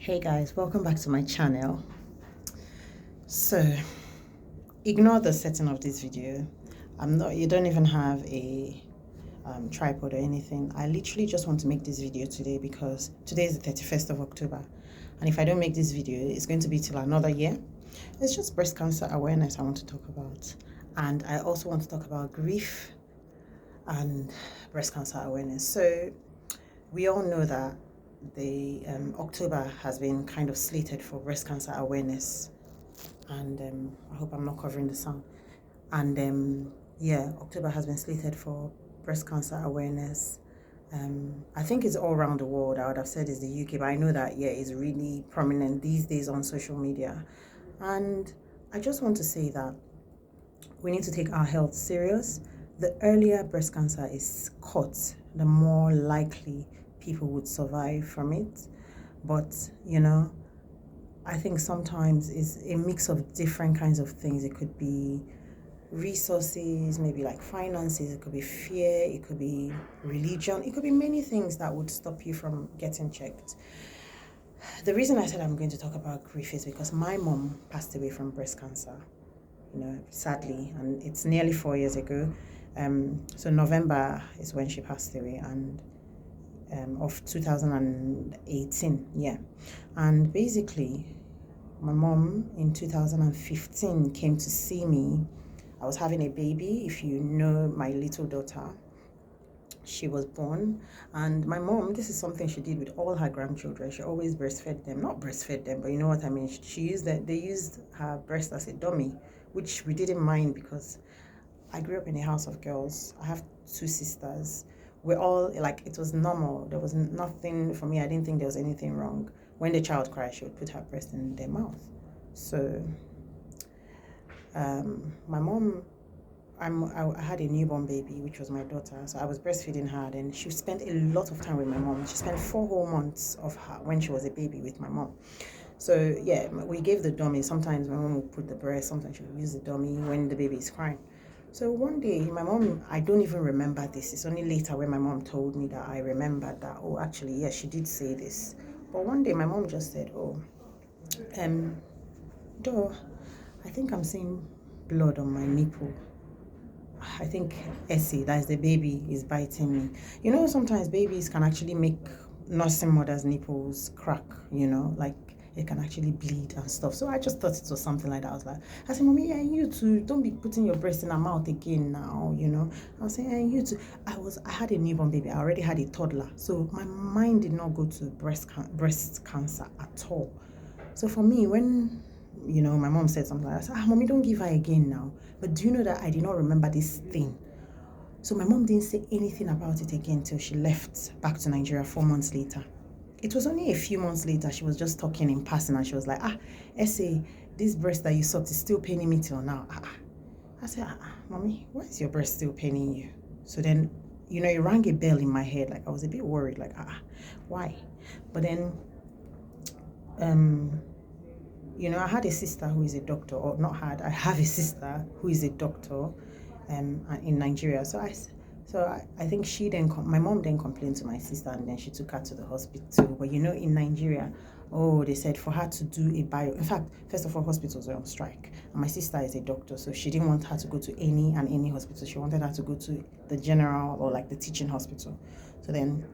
Hey guys, welcome back to my channel. So ignore the setting of this video. You don't even have a tripod or anything. I literally just want to make this video today because today is the 31st of October, and if I don't make this video, it's going to be till another year. It's just breast cancer awareness I want to talk about, and I also want to talk about grief and breast cancer awareness. So we all know that the October has been kind of slated for breast cancer awareness, and I hope I'm not covering the sun. And yeah, October has been slated for breast cancer awareness. I think it's all around the world. I would have said it's the UK, but I know that it's really prominent these days on social media. And I just want to say that we need to take our health serious. The earlier breast cancer is caught, the more likely people would survive from it. But I think sometimes it's a mix of different kinds of things. It could be resources, maybe like finances, it could be fear, it could be religion, it could be many things that would stop you from getting checked. The reason I said I'm going to talk about grief is because my mom passed away from breast cancer, sadly, and it's nearly 4 years ago. So November is when she passed away, and of 2018, and basically my mom in 2015 came to see me. I was having a baby. If you know my little daughter, she was born, and my mom, this is something she did with all her grandchildren. She always breastfed them, not breastfed them, but you know what I mean. They used her breast as a dummy, which we didn't mind because I grew up in a house of girls. I have 2 sisters. We're all like, it was normal. There was nothing for me. I didn't think there was anything wrong. When the child cried, she would put her breast in their mouth. So my mom, I had a newborn baby, which was my daughter. So I was breastfeeding her, and she spent a lot of time with my mom. She spent 4 whole months of her when she was a baby with my mom. So we gave the dummy. Sometimes my mom would put the breast, sometimes she would use the dummy when the baby is crying. So one day, my mom, I don't even remember this. It's only later when my mom told me that I remembered that, oh, actually, yes, she did say this. But one day, my mom just said, Doh, I think I'm seeing blood on my nipple. I think Essie, that's the baby, is biting me. Sometimes babies can actually make nursing mothers' nipples crack, like it can actually bleed and stuff. So I just thought it was something like that. I said, Mommy, you too, don't be putting your breast in her mouth again now, I was saying, you too. I had a newborn baby. I already had a toddler. So my mind did not go to breast cancer at all. So for me, when my mom said something like that, I said, Mommy, don't give her again now. But do you know that I did not remember this thing? So my mom didn't say anything about it again till she left back to Nigeria 4 months later. It was only a few months later, she was just talking in passing, and she was like, Essay, this breast that you sucked is still paining me till now. I said, Mommy, why is your breast still paining you? So then, it rang a bell in my head. Like, I was a bit worried, like, why? But then, I had a sister who is a doctor, or not had, I have a sister who is a doctor in Nigeria. So I think my mom then complained to my sister, and then she took her to the hospital. But in Nigeria, they said for her to do a bio. In fact, first of all, hospitals were on strike. And my sister is a doctor, so she didn't want her to go to any hospital. She wanted her to go to the general or like the teaching hospital. So then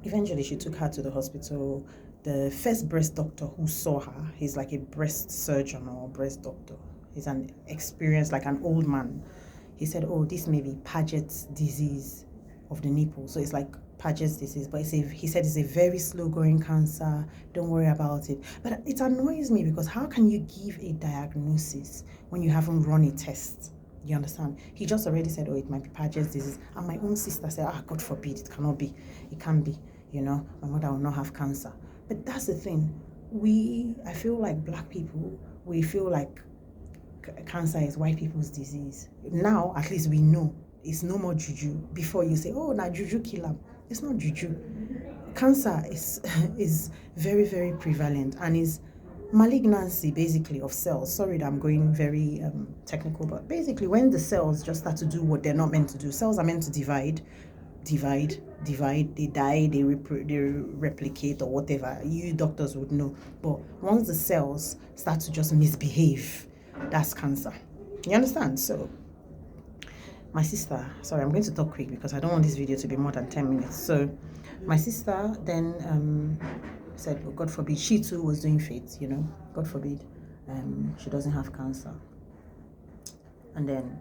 eventually she took her to the hospital. The first breast doctor who saw her, he's like a breast surgeon or breast doctor. He's an experienced, like an old man. He said, this may be Paget's disease of the nipple. So it's like Paget's disease, but he said it's a very slow-growing cancer. Don't worry about it. But it annoys me because how can you give a diagnosis when you haven't run a test? You understand? He just already said, it might be Paget's disease. And my own sister said, God forbid, it cannot be. It can't be. My mother will not have cancer. But that's the thing. I feel like black people, we feel like cancer is white people's disease. Now, at least we know it's no more juju. Before you say, now juju kill them. It's not juju. Cancer is very, very prevalent, and is malignancy basically of cells. Sorry that I'm going very technical, but basically when the cells just start to do what they're not meant to do. Cells are meant to divide, divide, they die, they replicate or whatever. You doctors would know. But once the cells start to just misbehave, that's cancer. You understand? So my sister, sorry, I'm going to talk quick because I don't want this video to be more than 10 minutes. So my sister then said, oh, God forbid, she too was doing faith, you know, God forbid, she doesn't have cancer. And then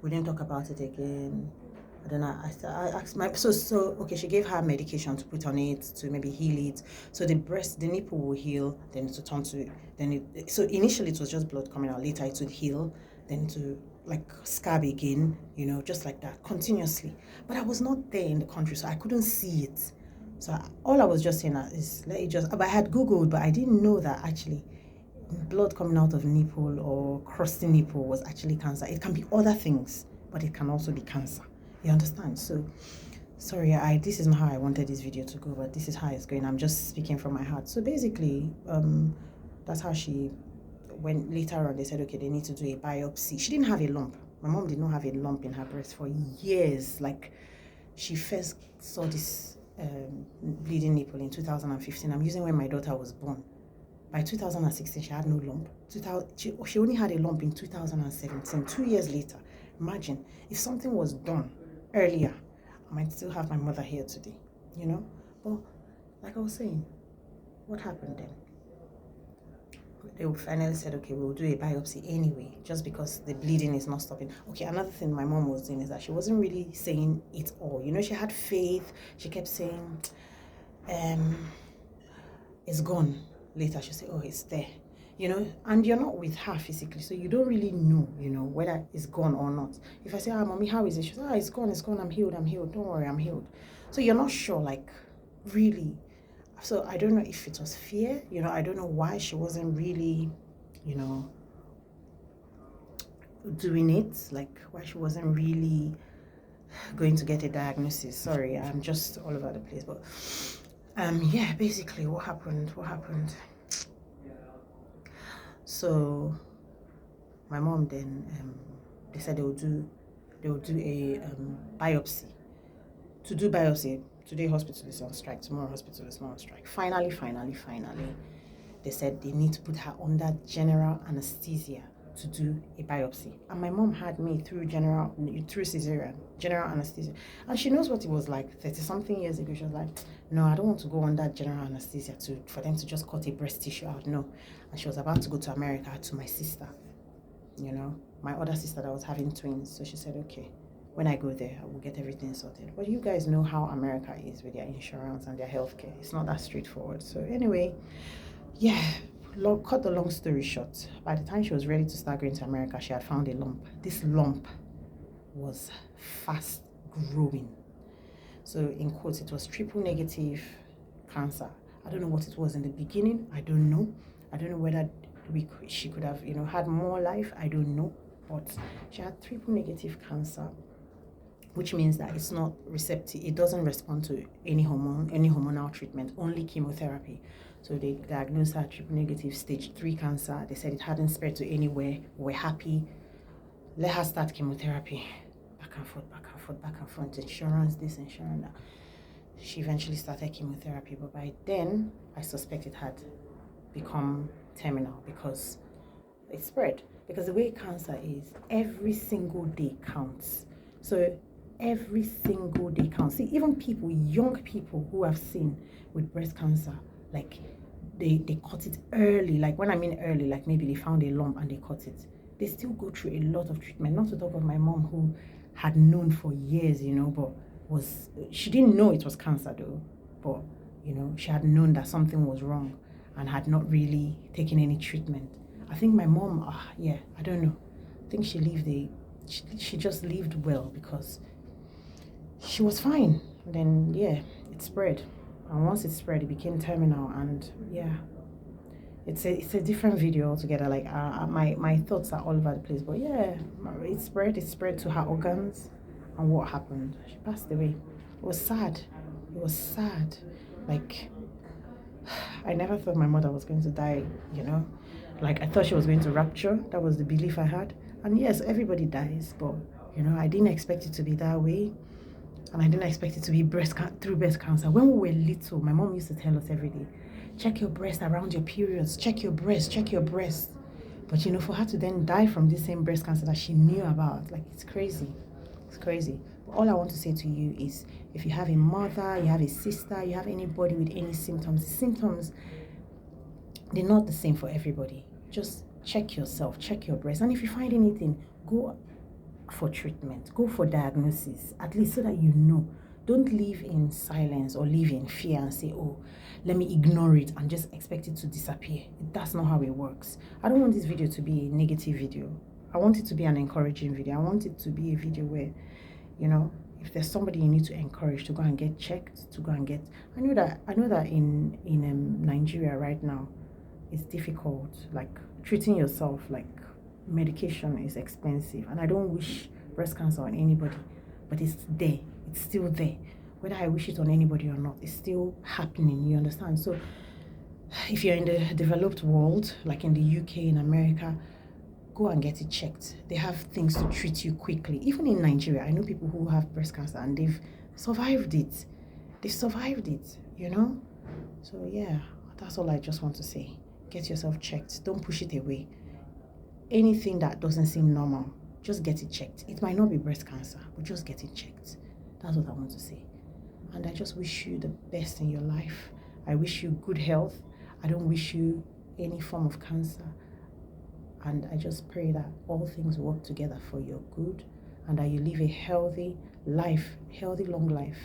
we didn't talk about it again. I don't know. I asked my okay. She gave her medication to put on it to maybe heal it. So the nipple will heal, then it will turn to so initially it was just blood coming out. Later it would heal, then to like scab again. You know, just like that continuously. But I was not there in the country, so I couldn't see it. So all I was just saying is let it just. But I had Googled, but I didn't know that actually blood coming out of nipple or crusty nipple was actually cancer. It can be other things, but it can also be cancer. You understand? So, sorry, this is not how I wanted this video to go, but this is how it's going. I'm just speaking from my heart. So basically, that's how she went. Later on, they said, okay, they need to do a biopsy. She didn't have a lump. My mom did not have a lump in her breast for years. Like, she first saw this bleeding nipple in 2015. I'm using when my daughter was born. By 2016, she had no lump. She only had a lump in 2017, 2 years later. Imagine, if something was done earlier, I might still have my mother here today, you know? But like I was saying, what happened then? They finally said, okay, we'll do a biopsy anyway, just because the bleeding is not stopping. Okay, another thing my mom was doing is that she wasn't really saying it all. You know, she had faith. She kept saying, it's gone. Later, she'll say, oh, it's there. You know, and you're not with her physically, so you don't really know, you know, whether it's gone or not. If I say, mommy, how is it? She says, it's gone, I'm healed, don't worry, I'm healed. So you're not sure, like, really. So I don't know if it was fear, you know, I don't know why she wasn't really, you know, doing it, like, why she wasn't really going to get a diagnosis. Sorry, I'm just all over the place, but, yeah, basically, what happened? So my mom then they said they will do a biopsy. To do biopsy, today hospital is on strike, tomorrow hospital is not on strike. Finally, they said they need to put her under general anesthesia to do a biopsy. And my mom had me through cesarean, general anesthesia. And she knows what it was like 30-something years ago. She was like, no, I don't want to go under general anesthesia for them to just cut a breast tissue out. No. And she was about to go to America to my sister, you know, my other sister that was having twins. So she said, okay, when I go there, I will get everything sorted. But you guys know how America is with their insurance and their healthcare. It's not that straightforward. So anyway, yeah, cut the long story short. By the time she was ready to start going to America, she had found a lump. This lump was fast growing. So in quotes, it was triple negative cancer. I don't know what it was in the beginning. I don't know whether she could have, you know, had more life. I don't know. But she had triple negative cancer, which means that it's not receptive. It doesn't respond to any hormonal treatment, only chemotherapy. So they diagnosed her triple negative stage 3 cancer. They said it hadn't spread to anywhere. We're happy. Let her start chemotherapy. Back and forth. Insurance this, insurance that. She eventually started chemotherapy, but by then, I suspect it had become terminal because it spread. Because the way cancer is, every single day counts. So every single day counts. See, even people, young people who have seen with breast cancer, like they cut it early. Like when I mean early, like maybe they found a lump and they cut it. They still go through a lot of treatment. Not to talk of my mom who had known for years, you know, but she didn't know it was cancer though, but you know, she had known that something was wrong and had not really taken any treatment. I think my mom, I don't know. I think she just lived well because she was fine. And then, yeah, it spread. And once it spread, it became terminal. And yeah, it's a different video altogether. Like my thoughts are all over the place. But yeah, it spread to her organs. And what happened? She passed away. It was sad. Like, I never thought my mother was going to die, you know. Like, I thought she was going to rapture. That was the belief I had. And yes, everybody dies, but You know, I didn't expect it to be that way. And I didn't expect it to be through breast cancer. When we were little, my mom used to tell us every day, check your breast around your periods, check your breast, check your breast. But you know, for her to then die from this same breast cancer that she knew about, like, it's crazy. It's crazy. But all I want to say to you is, if you have a mother, you have a sister, you have anybody with any symptoms, they're not the same for everybody. Just check yourself, check your breast. And if you find anything, go for treatment, go for diagnosis, at least so that you know. Don't live in silence or live in fear and say, oh, let me ignore it and just expect it to disappear. That's not how it works. I don't want this video to be a negative video. I want it to be an encouraging video. I want it to be a video where, you know, if there's somebody you need to encourage to go and get checked, to go and get, I know that in Nigeria right now, it's difficult, like treating yourself, like medication is expensive, and I don't wish breast cancer on anybody, but it's there, it's still there. Whether I wish it on anybody or not, it's still happening, you understand? So if you're in the developed world, like in the UK, in America, go and get it checked. They have things to treat you quickly. Even in Nigeria, I know people who have breast cancer and they've survived it. You know? So yeah, that's all I just want to say. Get yourself checked. Don't push it away. Anything that doesn't seem normal, just get it checked. It might not be breast cancer, but just get it checked. That's what I want to say. And I just wish you the best in your life. I wish you good health. I don't wish you any form of cancer. And I just pray that all things work together for your good and that you live a healthy life, healthy, long life.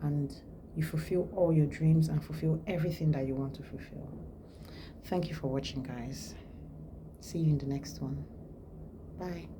And you fulfill all your dreams and fulfill everything that you want to fulfill. Thank you for watching, guys. See you in the next one. Bye.